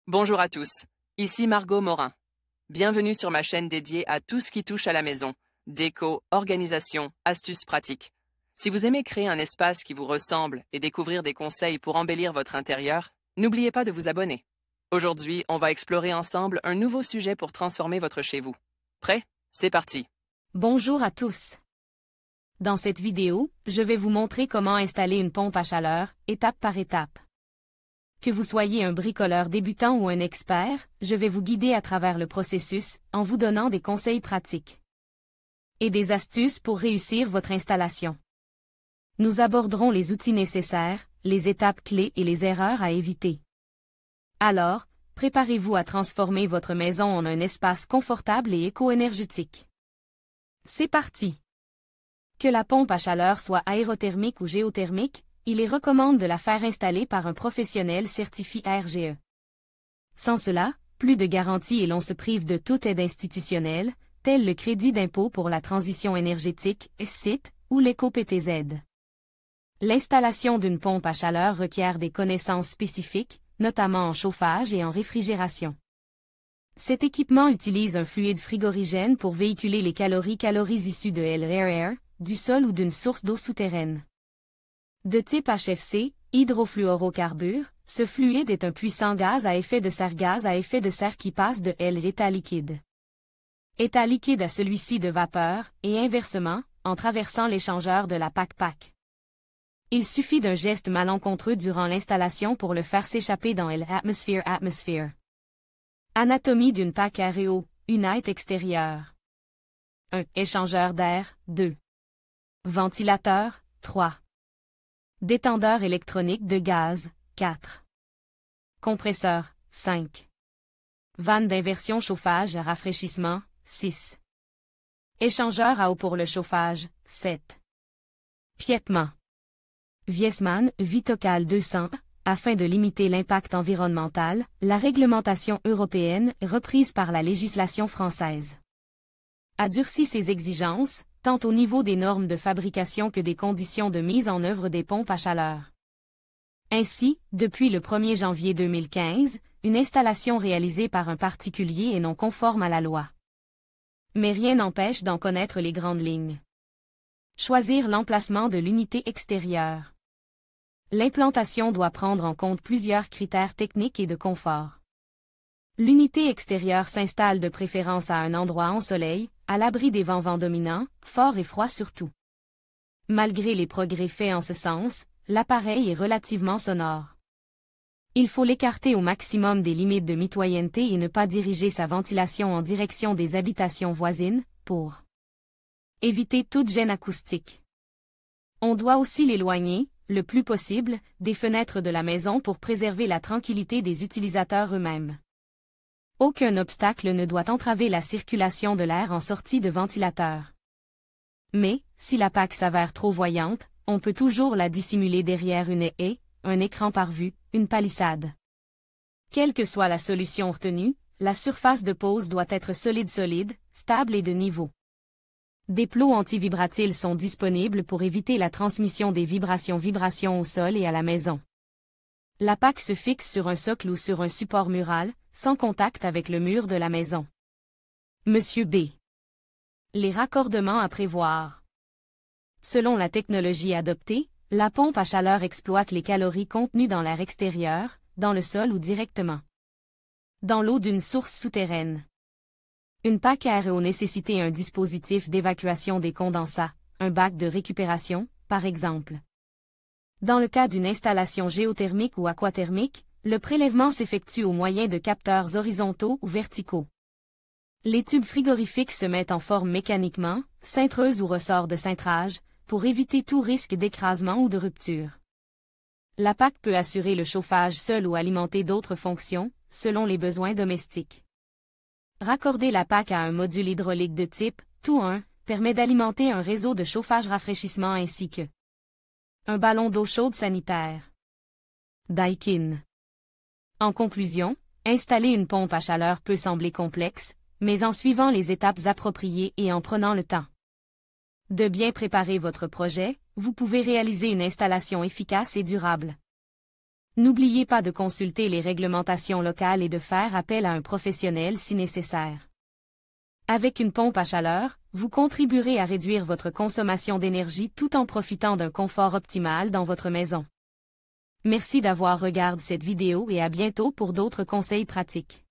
Bonjour à tous, ici Margot Morin. Bienvenue sur ma chaîne dédiée à tout ce qui touche à la maison, déco, organisation, astuces pratiques. Si vous aimez créer un espace qui vous ressemble et découvrir des conseils pour embellir votre intérieur, n'oubliez pas de vous abonner. Aujourd'hui, on va explorer ensemble un nouveau sujet pour transformer votre chez vous. Prêt? C'est parti! Bonjour à tous. Dans cette vidéo, je vais vous montrer comment installer une pompe à chaleur, étape par étape. Que vous soyez un bricoleur débutant ou un expert, je vais vous guider à travers le processus, en vous donnant des conseils pratiques et des astuces pour réussir votre installation. Nous aborderons les outils nécessaires, les étapes clés et les erreurs à éviter. Alors, préparez-vous à transformer votre maison en un espace confortable et éco-énergétique. C'est parti! Que la pompe à chaleur soit aérothermique ou géothermique, il les recommande de la faire installer par un professionnel certifié RGE. Sans cela, plus de garantie et l'on se prive de toute aide institutionnelle, tel le crédit d'impôt pour la transition énergétique, SIT, ou l'éco-PTZ. L'installation d'une pompe à chaleur requiert des connaissances spécifiques, notamment en chauffage et en réfrigération. Cet équipement utilise un fluide frigorigène pour véhiculer les calories issues de l'air, du sol ou d'une source d'eau souterraine. De type HFC, hydrofluorocarbure, ce fluide est un puissant gaz à effet de serre qui passe de l'état liquide à celui-ci de vapeur, et inversement, en traversant l'échangeur de la PAC-PAC. Il suffit d'un geste malencontreux durant l'installation pour le faire s'échapper dans l'atmosphère. Anatomie d'une PAC aéro, unité extérieure. 1. Échangeur d'air, 2. Ventilateur, 3. Détendeur électronique de gaz, 4. Compresseur, 5. Vanne d'inversion chauffage-rafraîchissement, 6. Échangeur à eau pour le chauffage, 7. Piètement. Viessmann, Vitocal 200, afin de limiter l'impact environnemental, la réglementation européenne, reprise par la législation française, a durci ses exigences, tant au niveau des normes de fabrication que des conditions de mise en œuvre des pompes à chaleur. Ainsi, depuis le 1er janvier 2015, une installation réalisée par un particulier est non conforme à la loi. Mais rien n'empêche d'en connaître les grandes lignes. Choisir l'emplacement de l'unité extérieure. L'implantation doit prendre en compte plusieurs critères techniques et de confort. L'unité extérieure s'installe de préférence à un endroit en soleil, à l'abri des vents dominants, forts et froids surtout. Malgré les progrès faits en ce sens, l'appareil est relativement sonore. Il faut l'écarter au maximum des limites de mitoyenneté et ne pas diriger sa ventilation en direction des habitations voisines, pour éviter toute gêne acoustique. On doit aussi l'éloigner, le plus possible, des fenêtres de la maison pour préserver la tranquillité des utilisateurs eux-mêmes. Aucun obstacle ne doit entraver la circulation de l'air en sortie de ventilateur. Mais, si la PAC s'avère trop voyante, on peut toujours la dissimuler derrière une haie, un écran pare-vue, une palissade. Quelle que soit la solution retenue, la surface de pose doit être solide, stable et de niveau. Des plots anti-vibratiles sont disponibles pour éviter la transmission des vibrations au sol et à la maison. La PAC se fixe sur un socle ou sur un support mural, sans contact avec le mur de la maison. Monsieur B. Les raccordements à prévoir. Selon la technologie adoptée, la pompe à chaleur exploite les calories contenues dans l'air extérieur, dans le sol ou directement dans l'eau d'une source souterraine. Une PAC aéro nécessitait un dispositif d'évacuation des condensats, un bac de récupération, par exemple. Dans le cas d'une installation géothermique ou aquathermique, le prélèvement s'effectue au moyen de capteurs horizontaux ou verticaux. Les tubes frigorifiques se mettent en forme mécaniquement, cintreuse ou ressort de cintrage, pour éviter tout risque d'écrasement ou de rupture. La PAC peut assurer le chauffage seul ou alimenter d'autres fonctions, selon les besoins domestiques. Raccorder la PAC à un module hydraulique de type tout 1 permet d'alimenter un réseau de chauffage-rafraîchissement ainsi que un ballon d'eau chaude sanitaire. Daikin. En conclusion, installer une pompe à chaleur peut sembler complexe, mais en suivant les étapes appropriées et en prenant le temps de bien préparer votre projet, vous pouvez réaliser une installation efficace et durable. N'oubliez pas de consulter les réglementations locales et de faire appel à un professionnel si nécessaire. Avec une pompe à chaleur, vous contribuerez à réduire votre consommation d'énergie tout en profitant d'un confort optimal dans votre maison. Merci d'avoir regardé cette vidéo et à bientôt pour d'autres conseils pratiques.